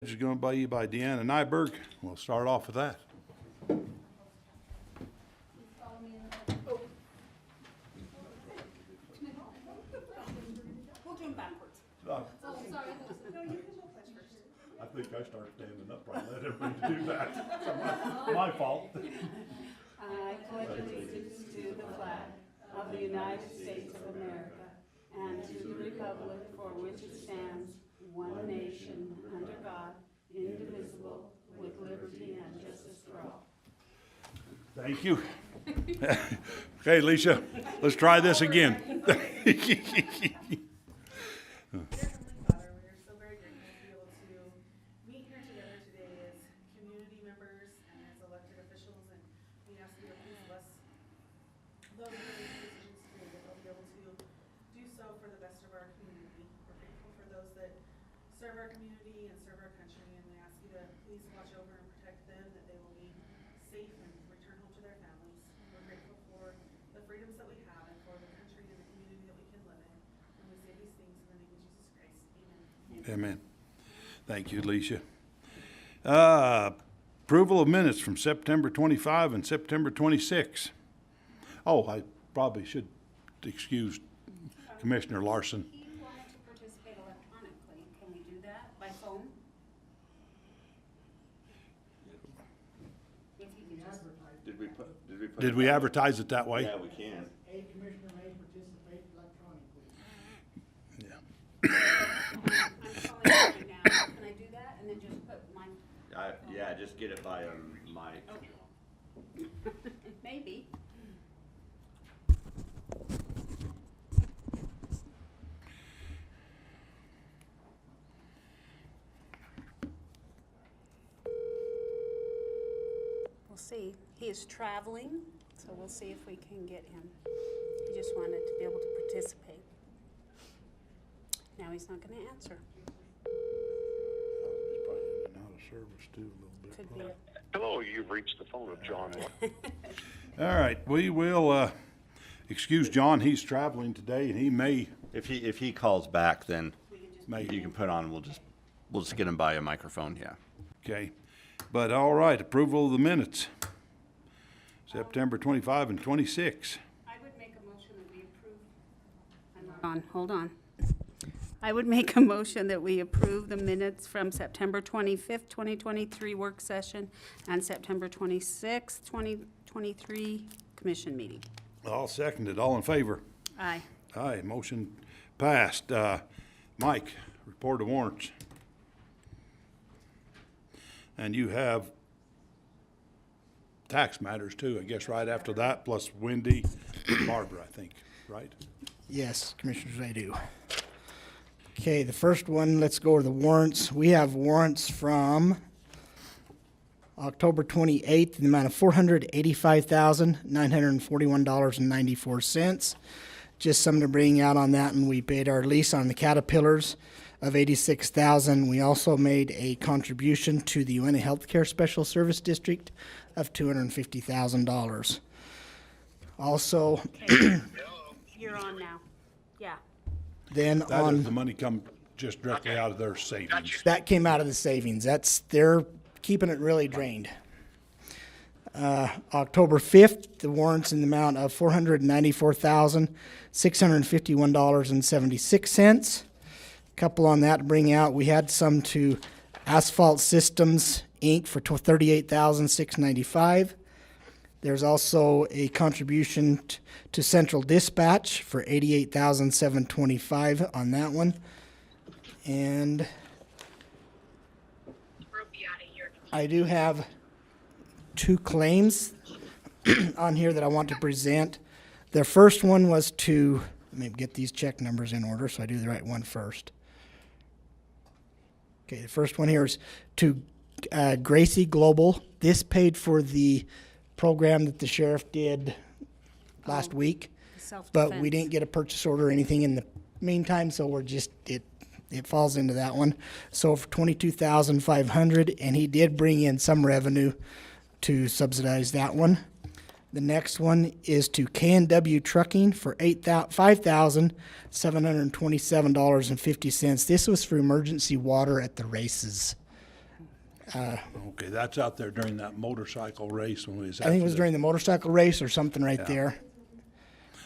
Is going to be by Deanna Nyberg. We'll start off with that. We'll do them backwards. I think I start standing up. I let everybody do that. It's my fault. I pledge allegiance to the flag of the United States of America and to the republic for which it stands, one nation, under God, indivisible, with liberty and justice for all. Thank you. Okay, Alicia, let's try this again. Father, we are so very grateful to be able to meet here together today as community members and as elected officials, and we ask you to please bless those who make decisions today, that they'll be able to do so for the best of our community. We're grateful for those that serve our community and serve our country, and we ask you to please watch over and protect them, that they will be safe and return home to their families. We're grateful for the freedoms that we have and for the country and the community that we can live in. And we say these things in the name of Jesus Christ. Amen. Amen. Thank you, Alicia. Approval of minutes from September 25 and September 26. Oh, I probably should excuse Commissioner Larson. He wanted to participate electronically. Can we do that by phone? If he could just. Did we advertise it that way? Yeah, we can. A commissioner may participate electronically. Yeah. I'm calling you right now. Can I do that and then just put my, Yeah, just get it by mic. maybe. We'll see. He is traveling, so we'll see if we can get him. He just wanted to be able to participate. Now he's not gonna answer. He's probably in and out of service too a little bit. Could be a Hello, you've reached the phone of John. All right, we will excuse John. He's traveling today, and he may If he calls back, then Maybe. you can put on. We'll just get him by a microphone. Yeah. Okay, but all right, approval of the minutes, September 25 and 26. I would make a motion that we approve. Hold on. I would make a motion that we approve the minutes from September 25th, 2023 work session and September 26th, 2023 commission meeting. All seconded, all in favor? Aye. Aye, motion passed. Mike, report of warrants. And you have tax matters too, I guess, right after that, plus Wendi and Barbara, I think, right? Yes, Commissioners, I do. Okay, the first one, let's go over the warrants. We have warrants from October 28th in the amount of $485,941.94. Just something to bring out on that, and we paid our lease on the Caterpillars of $86,000. We also made a contribution to the Uintah Healthcare Special Service District of $250,000. Also, You're on now. Yeah. then That on is, the money come just directly out of their savings. that came out of the savings. They're keeping it really drained. October 5th, the warrants in the amount of $494,651.76. Couple on that to bring out. We had some to Asphalt Systems Inc. for $38,695. There's also a contribution to Central Dispatch for $88,725 on that one. And I do have two claims on here that I want to present. The first one was to, let me get these check numbers in order so I do the right one first. Okay, the first one here is to Gracie Global. This paid for the program that the sheriff did last week, but we didn't get a purchase order or anything in the meantime, so we're just, it falls into that one. So for $22,500, and he did bring in some revenue to subsidize that one. The next one is to K&W Trucking for $5,727.50. This was for emergency water at the races. Okay, that's out there during that motorcycle race when we was. I think it was after during the motorcycle race or something right Yeah. there.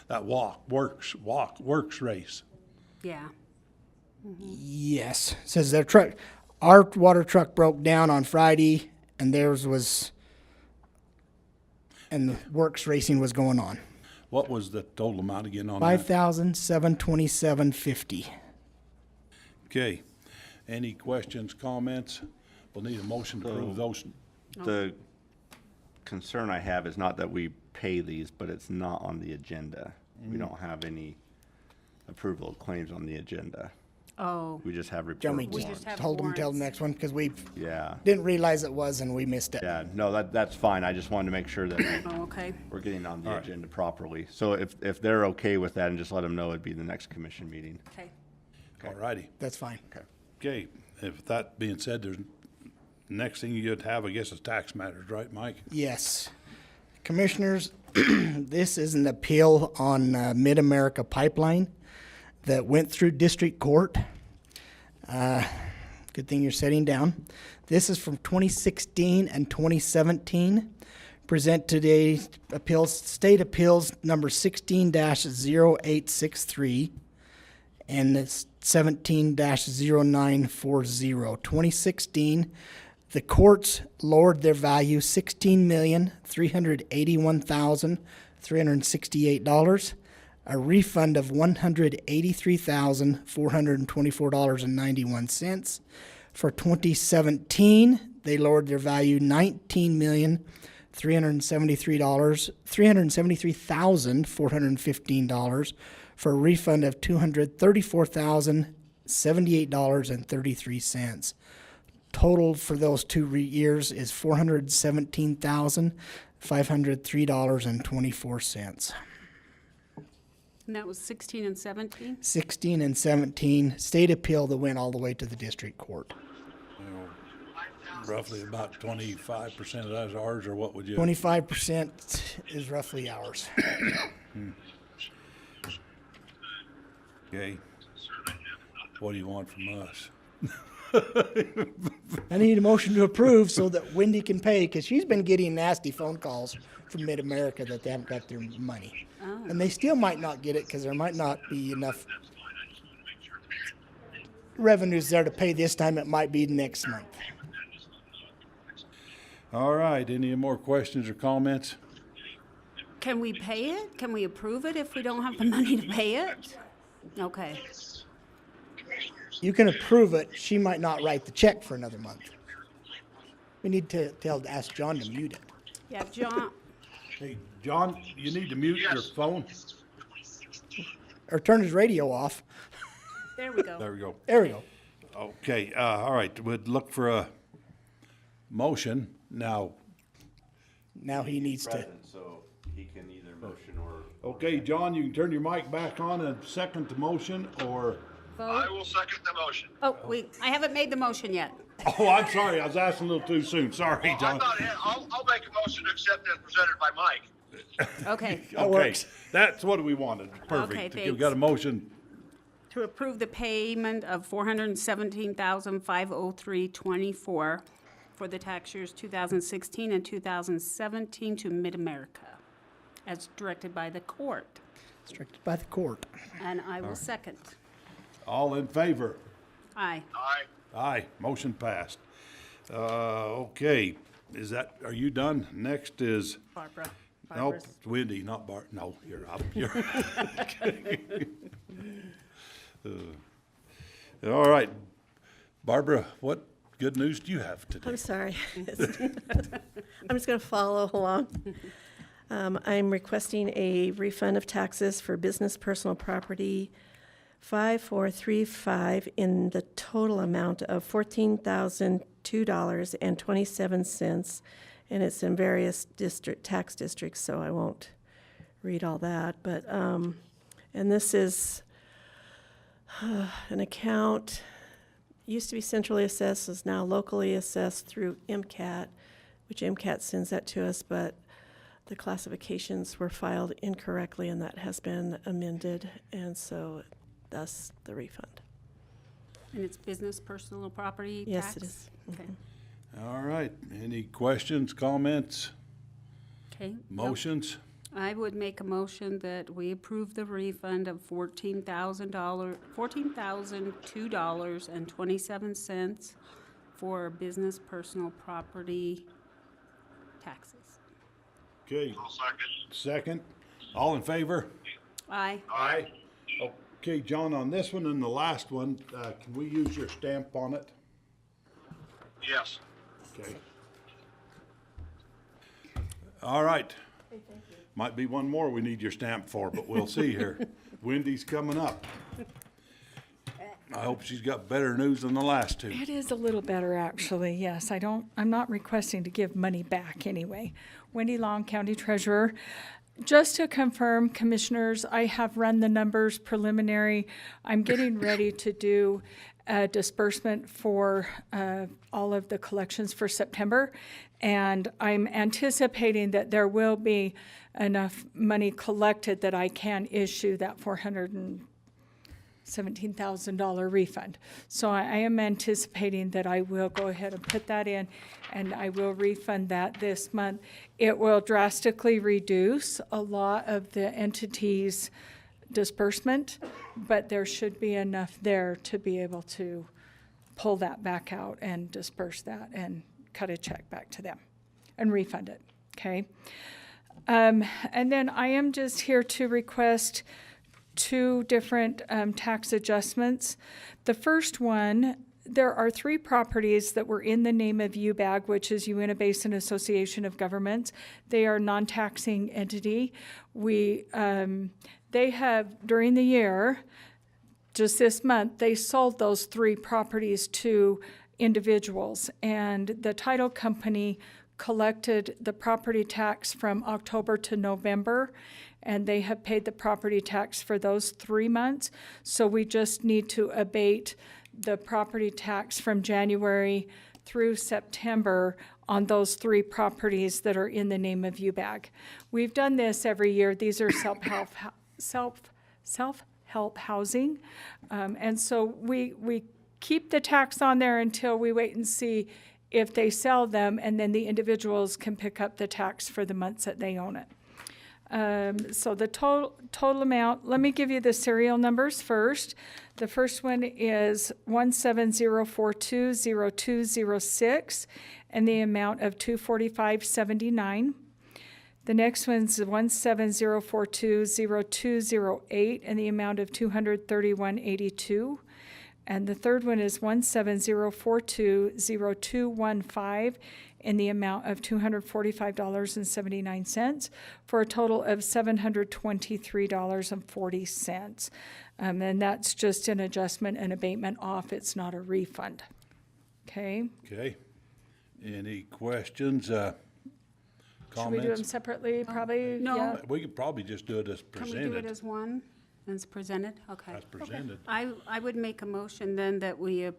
That works race. Yeah. Yes, says their truck, our water truck broke down on Friday, and theirs was, and the works racing was going on. What was the total amount again on that? $5,727.50. Okay. Any questions, comments? We'll need a motion to approve those. The concern I have is not that we pay these, but it's not on the agenda. We don't have any approval of claims on the agenda. Oh, We just have report Jeremy We warrants. just have hold them till the warrants. next one because we Yeah, didn't realize it was and we missed it. yeah, no, that's fine. I just wanted to make sure that oh, okay. we're getting on the All right. agenda properly. So if they're okay with that, and just let them know it'd be the next commission meeting. Okay. All righty. That's fine. Okay, if that being said, there's, next thing you'd have, I guess, is tax matters, right, Mike? Yes. Commissioners, this is an appeal on Mid-America Pipeline that went through district court. Good thing you're sitting down. This is from 2016 and 2017. Present today's appeals, state appeals number 16-0863 and it's 17-0940. 2016, the courts lowered their value $16,381,368. A refund of $183,424.91. For 2017, they lowered their value $19,373,415 for a refund of $234,078.33. Total for those 2 years is $417,503.24. And that was 16 and 17? 16 and 17, state appeal that went all the way to the district court. Roughly about 25% of that's ours, or what would you? 25% is roughly ours. Okay. What do you want from us? I need a motion to approve so that Wendi can pay, because she's been getting nasty phone calls from Mid-America that they haven't got their money. And they still might not get it because there might not be enough revenues there to pay this time. It might be next month. All right, any more questions or comments? Can we pay it? Can we approve it if we don't have the money to pay it? Okay. You can approve it. She might not write the check for another month. We need to ask John to mute it. Yeah, John, Hey, John, you need to mute your phone. Or turn his radio off. there we go. There we go. There we go. Okay, all right, we'd look for a motion now. Now he needs to. So he can either motion or. Okay, John, you can turn your mic back on and second the motion, or, I will second the motion. Oh, I haven't made the motion yet. oh, I'm sorry, I was asking a little too soon, sorry, I'm John. not, I'll make a motion to accept as presented by Mike. Okay. Okay, works. that's what we wanted, Okay, perfect. We've thanks. got a motion, To approve the payment of $417,503.24 for the tax years 2016 and 2017 to Mid-America, as directed by the court. Instructed by the court. And I will second. all in favor? Aye. Aye. Aye, motion passed. Okay, are you done? Next is, Barbara. nope, Barbara's- Wendy, not no, you're up, you're. All right, Barbara, what good news do you have today? I'm sorry. I'm just going to follow along. I'm requesting a refund of taxes for business personal property 5435 in the total amount of $14,002.27. And it's in various tax districts, so I won't read all that. But, and this is an account, used to be centrally assessed, is now locally assessed through MCAT, which MCAT sends that to us, but the classifications were filed incorrectly, and that has been amended, and so thus the refund. And it's business personal property tax? Yes, it is. Okay. All right, any questions, comments, Okay. motions? I would make a motion that we approve the refund of $14,002.27 for business personal property taxes. Okay, I'll second. second, all in favor? Aye. Aye. Okay, John, on this one and the last one, can we use your stamp on it? Yes. Okay. All right. Might be one more we need your stamp for, but we'll see here. Wendy's coming up. I hope she's got better news than the last two. It is a little better, actually, yes. I'm not requesting to give money back anyway. Wendy Long, County Treasurer. Just to confirm, Commissioners, I have run the numbers preliminary. I'm getting ready to do a disbursement for all of the collections for September. And I'm anticipating that there will be enough money collected that I can issue that $417,000 refund. So I am anticipating that I will go ahead and put that in, and I will refund that this month. It will drastically reduce a lot of the entity's disbursement, but there should be enough there to be able to pull that back out and disperse that and cut a check back to them and refund it, okay? And then I am just here to request two different tax adjustments. The first one, there are 3 properties that were in the name of UBAG, which is Uintah Basin Association of Governments. They are non-taxing entity. They have, during the year, just this month, they sold those 3 properties to individuals, and the title company collected the property tax from October to November, and they have paid the property tax for those 3 months. So we just need to abate the property tax from January through September on those 3 properties that are in the name of UBAG. We've done this every year. These are self-help housing. And so we keep the tax on there until we wait and see if they sell them, and then the individuals can pick up the tax for the months that they own it. So the total amount, let me give you the serial numbers first. The first one is 170420206, and the amount of $245.79. The next one's 170420208, and the amount of $231.82. And the third one is 170420215 in the amount of $245.79 for a total of $723.40. And that's just an adjustment and abatement off. It's not a refund. Okay? Okay. Any questions, Should we do them comments? separately? Probably? No. Yeah. We could probably just do it as Can we do it presented. as one, as presented? Okay. As presented. I would make a motion then that we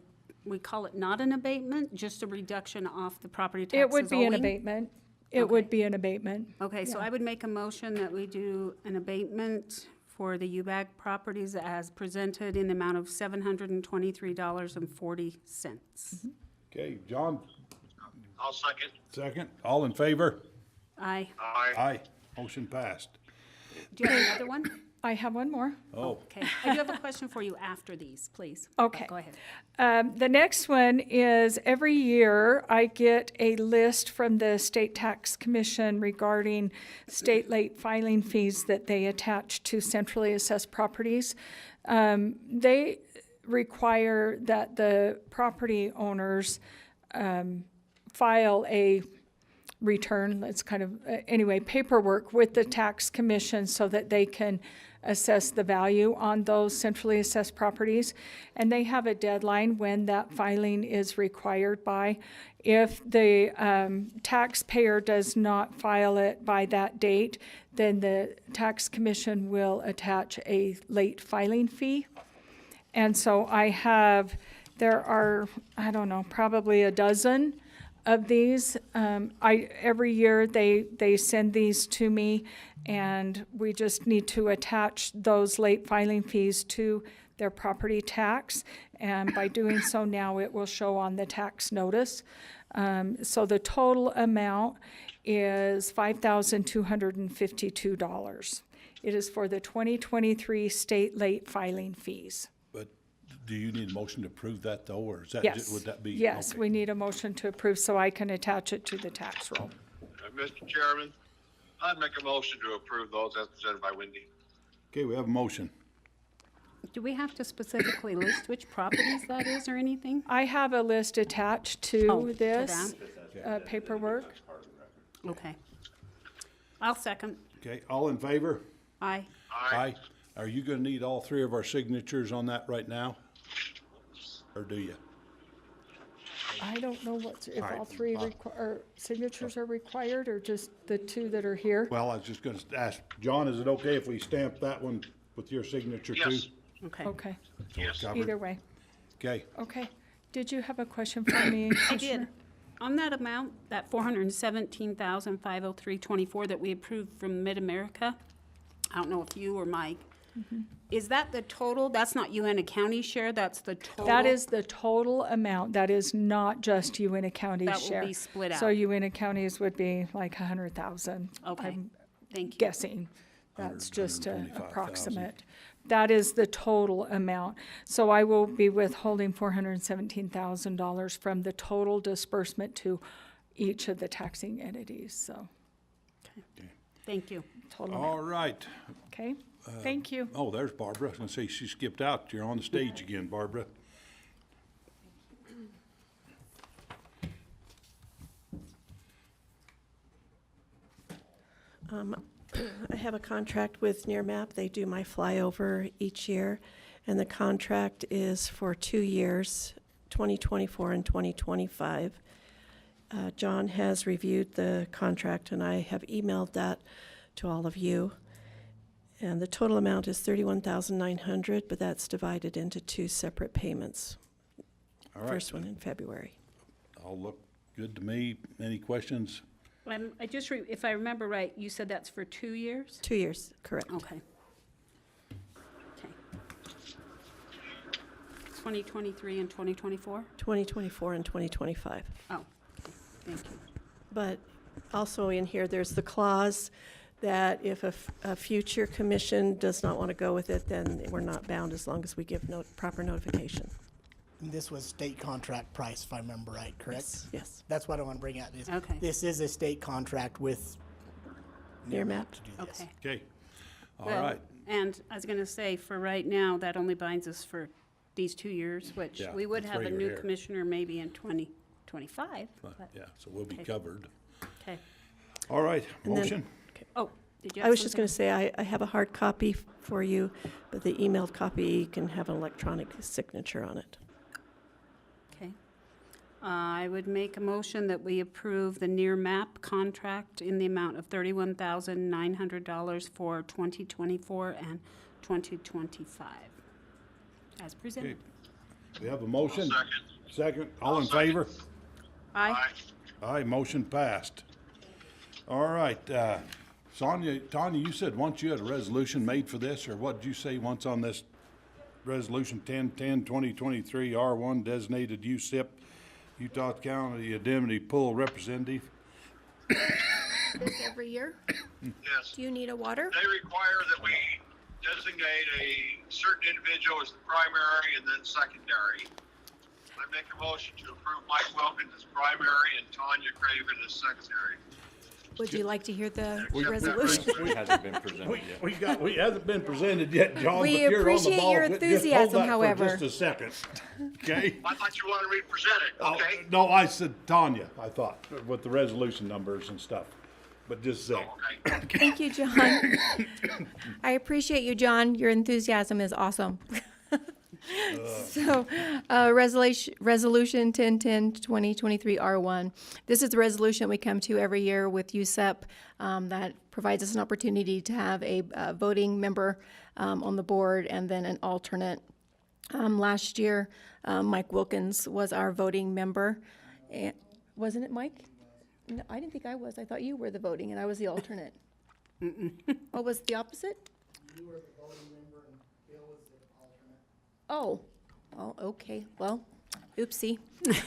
call it not an abatement, just a reduction off the property taxes It would be an owing? abatement. It would be an abatement. Okay, so I would make a motion that we do an abatement for the UBAG properties as presented in the amount of $723.40. Okay, John, I'll second. second. All in favor? Aye. Aye. Aye. Motion passed. Do you have another one? I have one more. Oh, Okay, I do have a question for you after these, please. Okay. Go ahead. The next one is every year I get a list from the State Tax Commission regarding state late filing fees that they attach to centrally assessed properties. They require that the property owners file a return, it's kind of, anyway, paperwork with the tax commission so that they can assess the value on those centrally assessed properties. And they have a deadline when that filing is required by. If the taxpayer does not file it by that date, then the tax commission will attach a late filing fee. And so there are, I don't know, probably a dozen of these. Every year they send these to me, and we just need to attach those late filing fees to their property tax. And by doing so now, it will show on the tax notice. So the total amount is $5,252. It is for the 2023 state late filing fees. But do you need a motion to approve that though, or is that, Yes. would that be? Yes, okay. we need a motion to approve so I can attach it to the tax roll. Mr. Chairman, I'd make a motion to approve those as presented by Wendi. Okay, we have a motion. Do we have to specifically list which properties that is or anything? I have a list attached Oh, to to this paperwork. Okay. I'll second. Okay, all in favor? Aye. Aye. Are you gonna need all three of our signatures on that right now? Or do you? I don't know what, if All right. all three signatures are required or just the two that are here? Well, I was just gonna ask, John, is it okay if we stamp that one with your signature too? Yes. Okay. Okay, Yes. Covered? either way. Okay, Okay. Did you have a question for me? I did. Commissioner? On that amount, that $417,503.24 that we approved from Mid-America, I don't know if you or Mike, is that the total? That's not Uintah County share, that's the total? That is the total amount. That is not just Uintah County's That will share. be split So out. Uintah County's would be like 100,000. Okay, I'm thank you. guessing. That's just an 125,000. approximate. That is the total amount. So I will be withholding $417,000 from the total disbursement to each of the taxing entities, so, Thank you. total all amount, right. okay? Thank you. Oh, there's Barbara. I was gonna say, she skipped out. You're on the stage again, Barbara. I have a contract with Nearmap. They do my flyover each year, and the contract is for 2 years, 2024 and 2025. John has reviewed the contract, and I have emailed that to all of you. And the total amount is $31,900, but that's divided into 2 separate payments. All right. First one in February. All look good to me. Any questions? I just, if I remember right, you said that's for 2 years? 2 years, correct. Okay. Okay. 2023 and 2024? 2024 and 2025. Oh, okay. Thank you. But also in here, there's the clause that if a future commission does not want to go with it, then we're not bound as long as we give proper notification. And this was state contract price, if I remember right, correct? Yes. That's what I want to bring out. Is Okay. This is a state contract with Nearmap. to do this. Okay. Okay. All Well, right. And I was gonna say, for right now, that only binds us for these 2 years, which Yeah, we would that's have why a you're new here. commissioner maybe in 2025. but- Yeah, so we'll be Okay. covered. Okay. All right, And then- motion? Oh, did you I have was just going to something? say, I have a hard copy for you, but the emailed copy can have an electronic signature on it. Okay. I would make a motion that we approve the near map contract in the amount of $31,900 for 2024 and 2025, as Okay. presented. We have a motion? Second. Second, all in I'll second. favor? Aye. Aye, motion passed. All right, Tanya, you said once you had a resolution made for this, or what did you say once on this? Resolution 10-10-2023 R1 designated UCIP, Utah County Indemnity Pool Representative. This every year? Yes. Do you need a water? They require that we designate a certain individual as the primary and then secondary. I make a motion to approve Mike Wilkins as primary and Tanya Craven as secondary. Would you like to hear the Accept that resolution? It hasn't been presented yet. We hasn't been presented yet, John, but We you're on the appreciate ball. your Just hold enthusiasm, that for however. just a second, okay? I thought you wanted me to present it, Oh, okay? no, I said Tanya, I thought, with the resolution numbers and stuff, but just a sec. Okay. Thank you, John. I appreciate you, John. Your enthusiasm is awesome. So, Resolution 10-10-2023 R1. This is the resolution we come to every year with UCIP that provides us an opportunity to have a voting member on the board and then an alternate. Last year, Mike Wilkins was our voting member. Wasn't it, Mike? No, I didn't think I was. I thought you were the voting and I was the alternate. What was the opposite? You were the voting member and Bill was the alternate. Oh, okay. Well, Oopsie. Did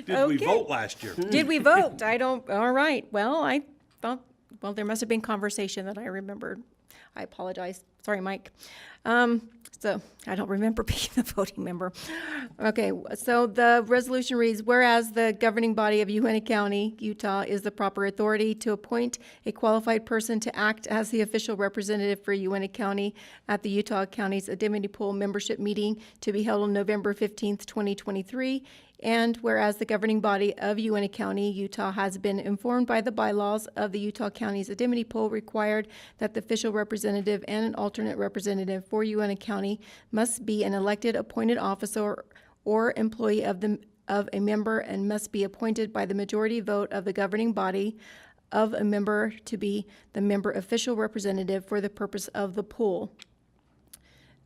we Okay. vote last year? Did we vote? All right. Well, I thought, well, there must have been conversation that I remembered. I apologize. Sorry, Mike. So I don't remember being the voting member. Okay, so the resolution reads, whereas the governing body of Uintah County, Utah, is the proper authority to appoint a qualified person to act as the official representative for Uintah County at the Utah County's Indemnity Pool membership meeting to be held on November 15th, 2023. And whereas the governing body of Uintah County, Utah, has been informed by the bylaws of the Utah County's Indemnity Pool required that the official representative and an alternate representative for Uintah County must be an elected, appointed officer or employee of a member and must be appointed by the majority vote of the governing body of a member to be the member official representative for the purpose of the pool.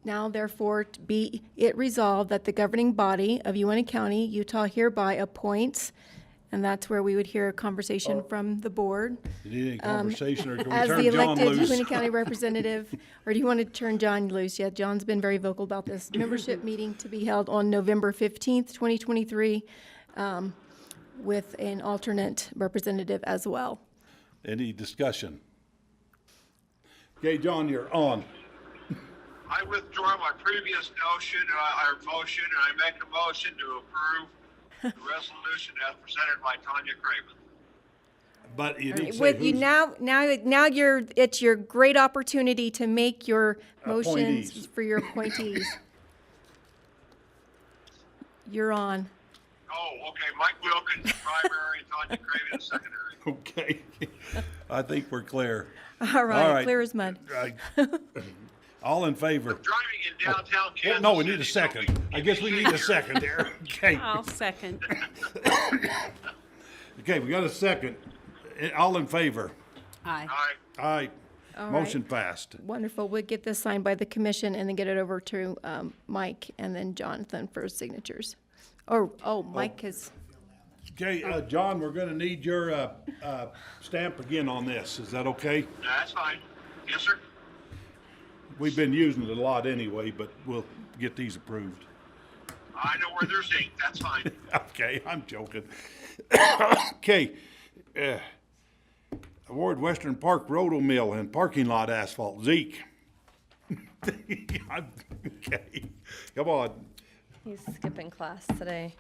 Now therefore be it resolved that the governing body of Uintah County, Utah hereby appoints, and that's where we would hear a conversation from the board, You need any conversation, or can we as the turn John elected loose? Uintah County representative, or do you want to turn John loose? Yeah, John's been very vocal about this. Membership meeting to be held on November 15th, 2023, with an alternate representative as well. Any discussion? Okay, John, you're on. I withdraw my previous motion, and I make a motion to approve the resolution as presented by Tanya Craven. But you didn't say With you who's, now it's your great opportunity to make your motions Appointees. for your appointees. You're on. Oh, okay, Mike Wilkins, primary, and Tanya Craven, secondary. okay. I think we're clear. All right, right. clear as mud. Right. All in favor? Driving in downtown Kansas No, we need a City, so second. I guess we need a second there. Okay. I'll second. Okay, we got a second. All in favor? Aye. Aye. Aye. All Motion right. passed. Wonderful. We'll get this signed by the commission and then get it over to Mike and then Jonathan for signatures. Mike has, Okay, John, we're gonna need your, stamp again on this. Is that okay? That's fine. Yes, sir. We've been using it a lot anyway, but we'll get these approved. I know where there's ink. That's fine. Okay, I'm joking. Okay. Award Western Park Roto Mill and Parking Lot Asphalt. Zeke. Okay, come on. He's skipping class today.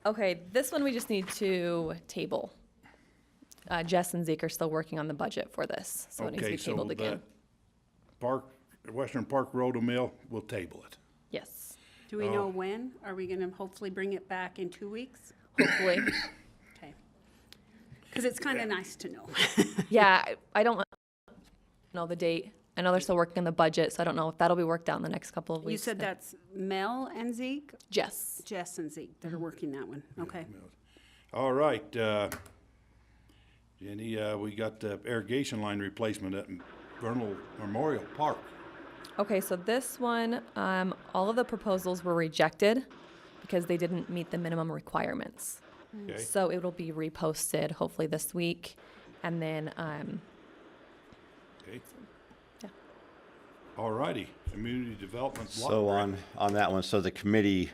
Okay, this one we just need to table. Jess and Zeke are still working on the budget for this, so it needs to Okay, be so tabled again. Western Park Roto Mill, we'll table it. Yes, Do we know when? Are we gonna hopefully bring it back in 2 weeks? hopefully. Okay. Because it's kind of nice to know. Yeah, I don't know the date. I know they're still working on the budget, so I don't know if that'll be worked out in the next couple of weeks. You said that's Mel and Zeke? Jess. Jess and Zeke that are working that one. Okay. All right, Jenny, we got the irrigation line replacement at Vernal Memorial Park. Okay, so this one, all of the proposals were rejected because they didn't meet the minimum requirements. Okay, So it will be reposted hopefully this week, and then, okay. yeah. All righty, community development block So grant. on that one, so the committee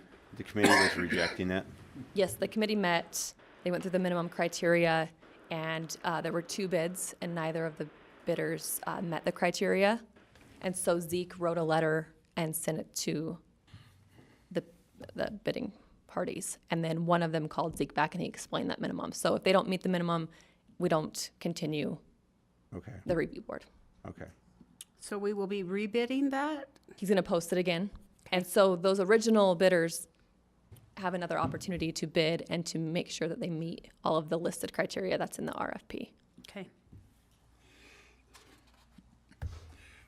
was rejecting it. Yes, the committee met, they went through the minimum criteria, and there were 2 bids, and neither of the bidders met the criteria. And so Zeke wrote a letter and sent it to the bidding parties. And then one of them called Zeke back and he explained that minimum. So if they don't meet the minimum, we don't continue Okay, the review board. okay. So we will be rebidding that? He's gonna post it again. And so those original bidders have another opportunity to bid and to make sure that they meet all of the listed criteria that's in the RFP. Okay.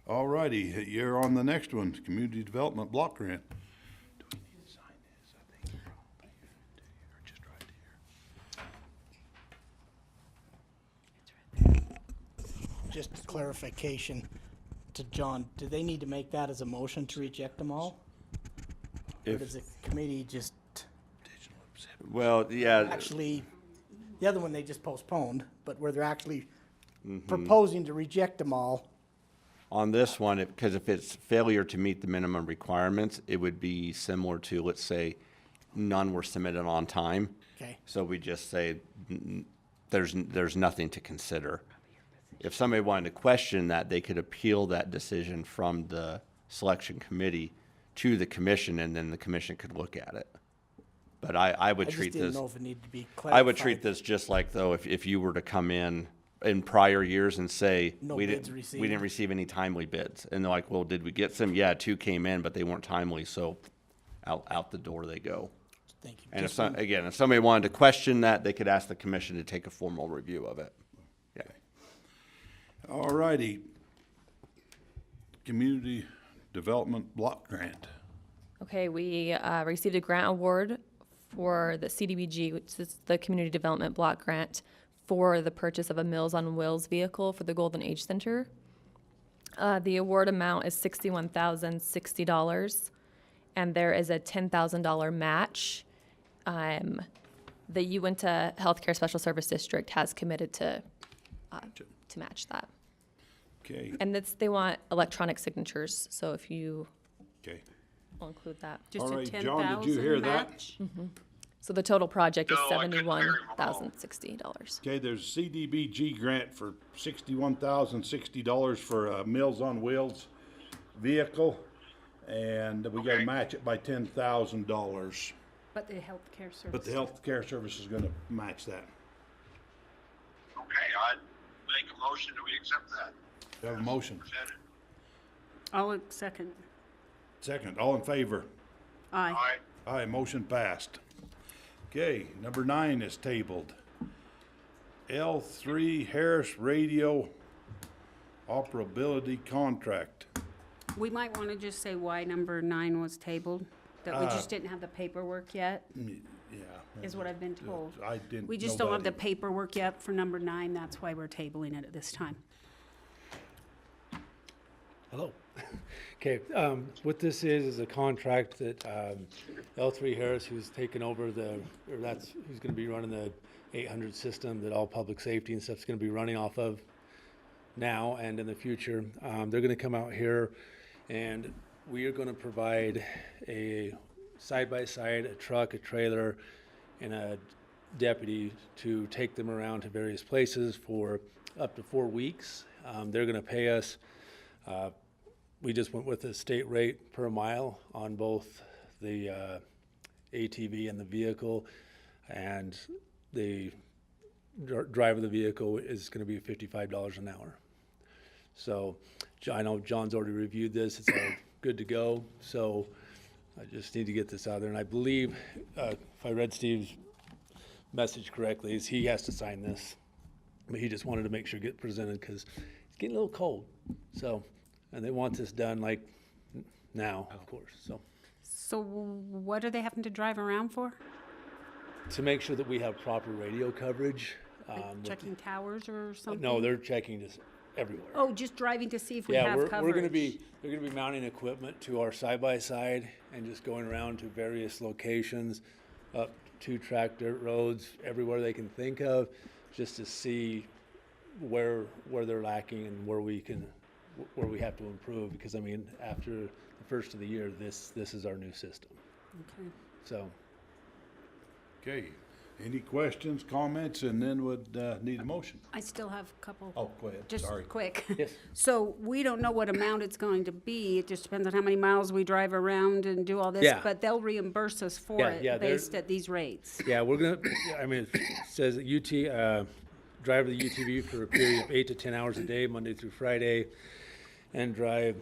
All righty, you're on the next one, community development block grant. Do we need to sign this? I think you're probably here, or just right here. Just clarification to John, do they need to make that as a motion to reject them all? Or If- does the committee just, Well, yeah, actually, the other one they just postponed, but where they're actually proposing to reject them all? On this one, because if it's failure to meet the minimum requirements, it would be similar to, let's say, none were submitted on time. Okay. So we just say, there's nothing to consider. If somebody wanted to question that, they could appeal that decision from the selection committee to the commission, and then the commission could look at it. But I would I just treat didn't this, know if it needed to be clarified. I would treat this just like though, if you were to come in prior years and say, No we bids didn't, we didn't received." receive any timely bids. And they're like, well, did we get some? Yeah, 2 came in, but they weren't timely, so out the door they go. Thank you. And if Just if somebody wanted to question that, they could ask the commission to take a formal review of it. Yeah. All righty. Community Development Block Grant. Okay, we received a grant award for the CDBG, which is the Community Development Block Grant, for the purchase of a Meals on Wheels vehicle for the Golden Age Center. The award amount is $61,060, and there is a $10,000 match. The Uintah Healthcare Special Service District has committed to match that. Okay, And they want electronic signatures, so if you okay. will include that. Just All a right, John, did you hear 10,000 that? match? So the total project is No, I couldn't hear him at all. $71,060. Okay, there's a CDBG grant for $61,060 for a Meals on Wheels vehicle, and we gotta Okay. match it by $10,000. But the healthcare service. But the healthcare service is gonna match that. Okay, I'd make a motion that we accept that. Do I have a motion? Presented. I'll second. Second, all in favor? Aye. Aye. Aye, motion passed. Okay, number 9 is tabled. L3 Harris Radio Operability Contract. We might want to just say why number 9 was tabled, that we just didn't have the paperwork yet, Yeah. is what I've been told. I didn't. We just don't have the nobody- paperwork yet for number 9, that's why we're tabling it at this time. Hello. Okay, what this is a contract that L3 Harris, who's taken over who's gonna be running the 800 system that all public safety and stuff's gonna be running off of now and in the future. They're gonna come out here and we are gonna provide a side-by-side, a truck, a trailer, and a deputy to take them around to various places for up to 4 weeks. They're gonna pay us, we just went with a state rate per mile on both the ATV and the vehicle, and the driver of the vehicle is gonna be $55 an hour. So I know John's already reviewed this, it's all good to go, so I just need to get this out there. And I believe, if I read Steve's message correctly, is he has to sign this. But he just wanted to make sure it get presented because it's getting a little cold, so. And they want this done like now, of course, so. So what are they having to drive around for? To make sure that we have proper radio coverage. Like checking towers or something? No, they're checking just everywhere. Oh, just driving to see if we Yeah, have coverage? they're gonna be mounting equipment to our side-by-side and just going around to various locations, up 2 track dirt roads, everywhere they can think of, just to see where they're lacking and where we have to improve, because I mean, after the first of the year, this is our new system, Okay. so. Okay, any questions, comments, and then would need a motion? I still have a couple. Oh, go ahead, Just sorry. quick. Yes. So we don't know what amount it's going to be. It just depends on how many miles we drive around and do all this. Yeah. But they'll reimburse us for Yeah, it yeah, they're- based at these rates. Yeah, we're gonna, I mean, it says that drive the UTV for a period of 8 to 10 hours a day, Monday through Friday, and drive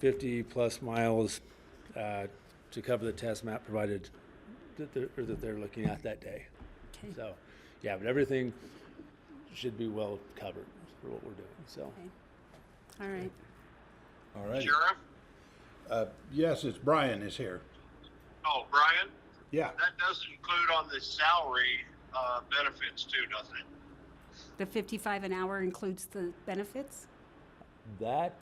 50-plus miles to cover the test map provided that they're looking at that day. Okay. So, yeah, but everything should be well covered for what we're doing, so. All right. All right. Sheriff? Yes, it's Brian is here. Oh, Brian? Yeah, That does include on the salary benefits too, doesn't it? The 55 an hour includes the benefits? That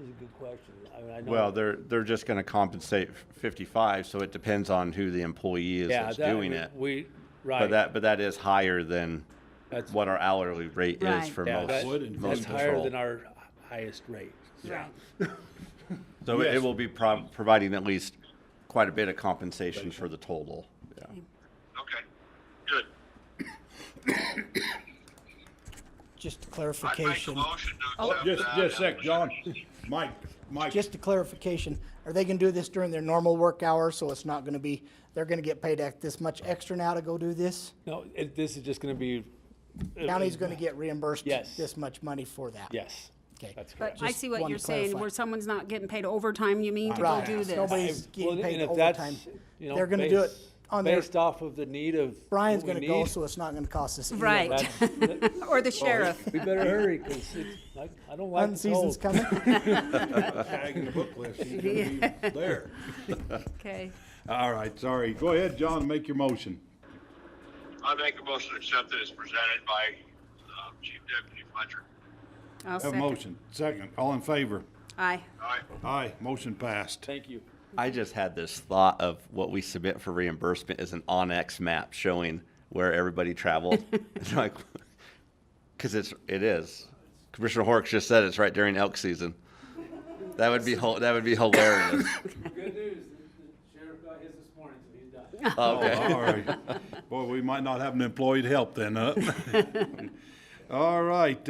is a good question. I mean, I know. Well, they're just gonna compensate 55, so it depends on who the employee is that's doing it. Right. But that is higher than That's- what our hourly rate is Right. for Yeah, most that's Wood and that's most higher patrol. than our highest rate. So- Right. So Yes. it will be providing at least quite a bit of compensation for the total. Yeah. Okay, good. Just a I'd make a clarification, motion to Oh, accept that. just a sec, John. Mike, just a clarification. Are they gonna do this during their normal work hours, so it's not gonna be, they're gonna get paid this much extra now to go do this? No, this is just gonna be. County's gonna get reimbursed Yes. this much money for that? Yes, Okay. that's But correct. I Just see what wanted you're to saying, clarify. where someone's not getting paid overtime, you mean, to go Right. do this? Nobody's Well, getting and paid if overtime. that's, you know, They're gonna do it based- on their, Based off of the need of. Brian's what we gonna go, need, so it's not gonna cost us any. Right. that's- Or the sheriff. We better hurry, because I don't like Hunting the season's cold. coming. tag in the book list, he's gonna be there. Okay. All right, sorry. Go ahead, John, and make your motion. I make a motion to accept it as presented by Chief Deputy Fletcher. I'll Have a second. motion. Second. All in favor? Aye. All right. Aye. Motion passed. Thank you. I just had this thought of what we submit for reimbursement is an Onyx map showing where everybody traveled. It's like, because it is. Commissioner Horrocks just said it's right during elk season. That would be hilarious. Good news, the sheriff got his this morning, so he's done. Oh, all right. Boy, we might not have an employee to help then, huh? All right,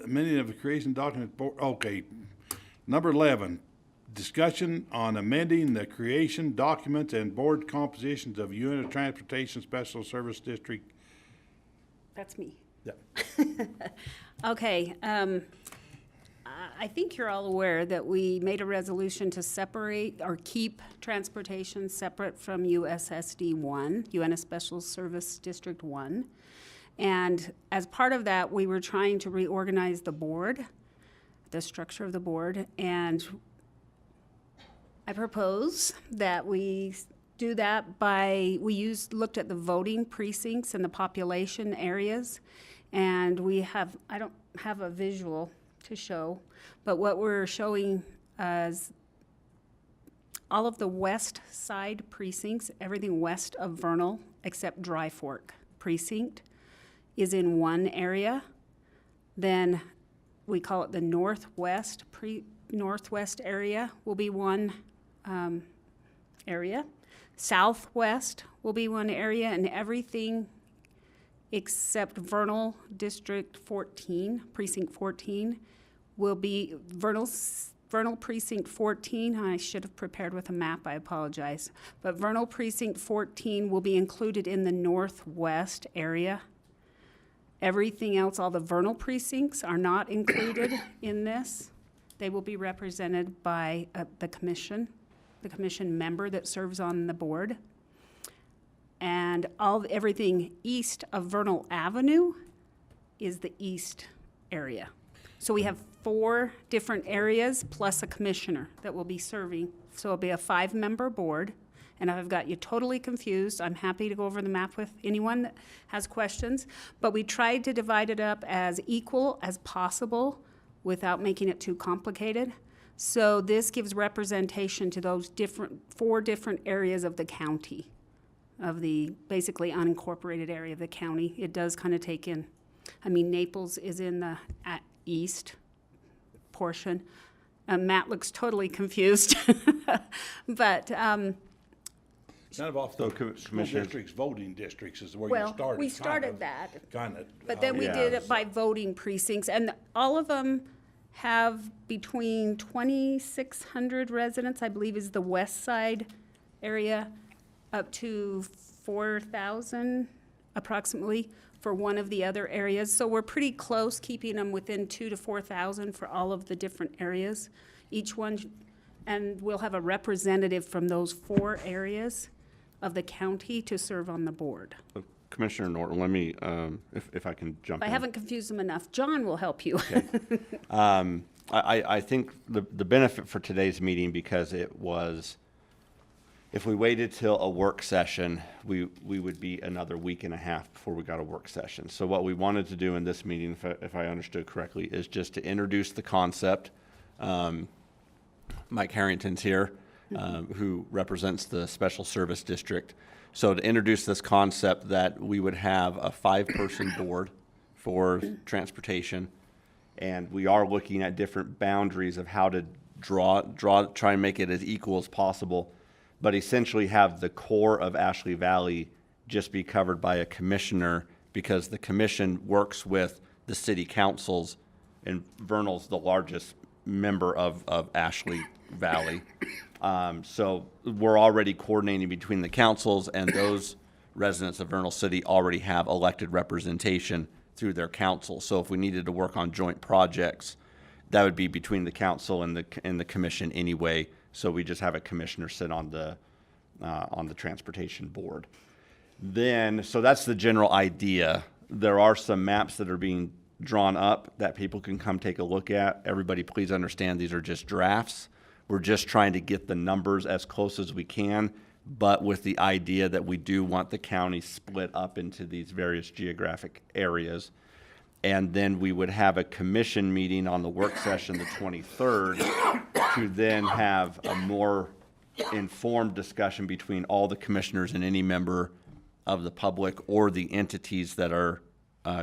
amending of the creation document, okay. Number 11, discussion on amending the creation documents and board compositions of Uintah Transportation Special Service District. That's me. Yeah. Okay, I think you're all aware that we made a resolution to separate or keep transportation separate from USSD 1, Uintah Special Service District 1. And as part of that, we were trying to reorganize the board, the structure of the board, and I propose that we do that by, looked at the voting precincts and the population areas, and we have, I don't have a visual to show, but what we're showing is all of the west side precincts, everything west of Vernal except Dry Fork precinct is in one area. Then we call it the northwest area will be one area. Southwest will be one area, and everything except Vernal District 14, Precinct 14, will be Vernal Precinct 14. I should have prepared with a map, I apologize. But Vernal Precinct 14 will be included in the northwest area. Everything else, all the Vernal precincts are not included in this. They will be represented by the commission member that serves on the board. And everything east of Vernal Avenue is the east area. So we have 4 different areas plus a commissioner that will be serving. So it'll be a 5-member board. And if I've got you totally confused, I'm happy to go over the map with anyone that has questions. But we tried to divide it up as equal as possible without making it too complicated. So this gives representation to those 4 different areas of the county, of the basically unincorporated area of the county. It does kind of take in, Naples is in the east portion. Matt looks totally confused. But, Kind of off the school Commissioner- districts, voting districts is where you well, started. we started that. Kind of. But then we did it by voting precincts, and all of them have between 2,600 residents, I believe is the west side area, up to 4,000 approximately for one of the other areas. So we're pretty close, keeping them within 2,000 to 4,000 for all of the different areas. Each one, and we'll have a representative from those 4 areas of the county to serve on the board. Commissioner Norton, let me, if I can jump If I in. haven't confused them enough, John will help you. I think the benefit for today's meeting, because it was, if we waited till a work session, we would be another week and a half before we got a work session. So what we wanted to do in this meeting, if I understood correctly, is just to introduce the concept. Mike Harrington's here, who represents the Special Service District. So to introduce this concept that we would have a 5-person board for transportation, And we are looking at different boundaries of how to try and make it as equal as possible, but essentially have the core of Ashley Valley just be covered by a commissioner, because the commission works with the city councils, and Vernal's the largest member of Ashley Valley. So we're already coordinating between the councils, and those residents of Vernal City already have elected representation through their council. So if we needed to work on joint projects, that would be between the council and the commission anyway. So we just have a commissioner sit on the transportation board. Then, so that's the general idea. There are some maps that are being drawn up that people can come take a look at. Everybody, please understand, these are just drafts. We're just trying to get the numbers as close as we can, but with the idea that we do want the county split up into these various geographic areas. And then we would have a commission meeting on the work session the 23rd to then have a more informed discussion between all the commissioners and any member of the public or the entities that are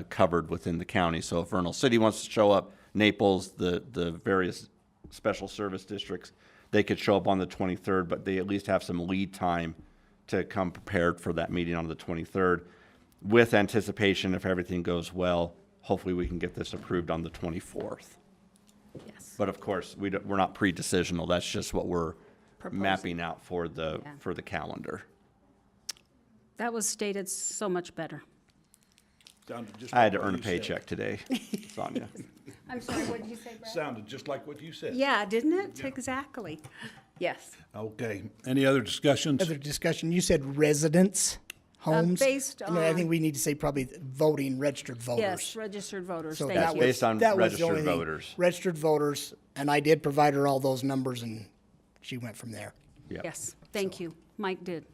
covered within the county. So if Vernal City wants to show up, Naples, the various special service districts, they could show up on the 23rd, but they at least have some lead time to come prepared for that meeting on the 23rd. With anticipation, if everything goes well, hopefully we can get this approved on the 24th. Yes. But of course, we're not pre-decisional. That's just what we're Proposing. mapping out for the calendar. That was stated so much better. Sounded just I had like to earn a what you said. paycheck today, Sonia. I'm sorry, what did you say, Brad? Sounded just like what you said. Yeah, didn't it? Exactly. Yes. Okay, any other discussions? Other discussion, you said residents, homes. based And I think on- we need to say probably voting, registered voters. Yes, registered voters. So Thank That's you. based on that was the registered only thing. voters. Registered voters, and I did provide her all those numbers, and she went from there. Yeah. Yes, thank you. Mike did.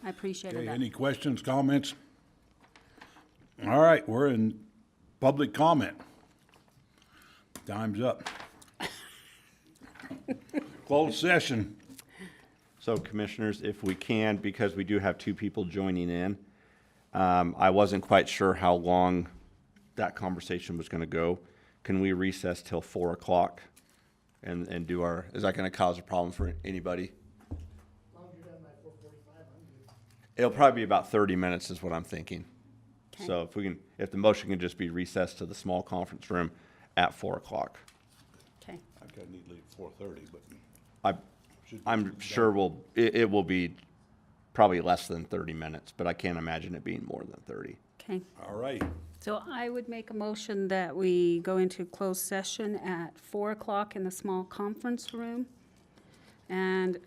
I appreciated Okay, that. any questions, comments? All right, we're in public comment. Time's up. Closed session. So commissioners, if we can, because we do have two people joining in, I wasn't quite sure how long that conversation was gonna go. Can we recess till 4 o'clock and do our, is that gonna cause a problem for anybody? It'll probably be about 30 minutes is what I'm thinking. So if the motion can just be recessed to the small conference room at 4 o'clock. Okay. I've got to need to leave at 4:30, but I'm sure it will be probably less than 30 minutes, but I can't imagine it being more than 30. Okay. all right. So I would make a motion that we go into closed session at 4 o'clock in the small conference room. And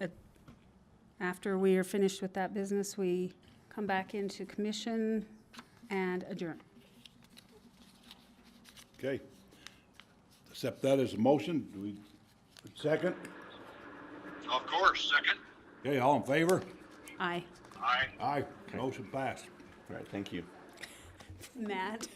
after we are finished with that business, we come back into commission and adjourn. Okay. Accept that as a motion. Do we, second? Of course, second. Okay, all in favor? Aye. Aye. Aye. Motion passed. All right, thank you. Matt?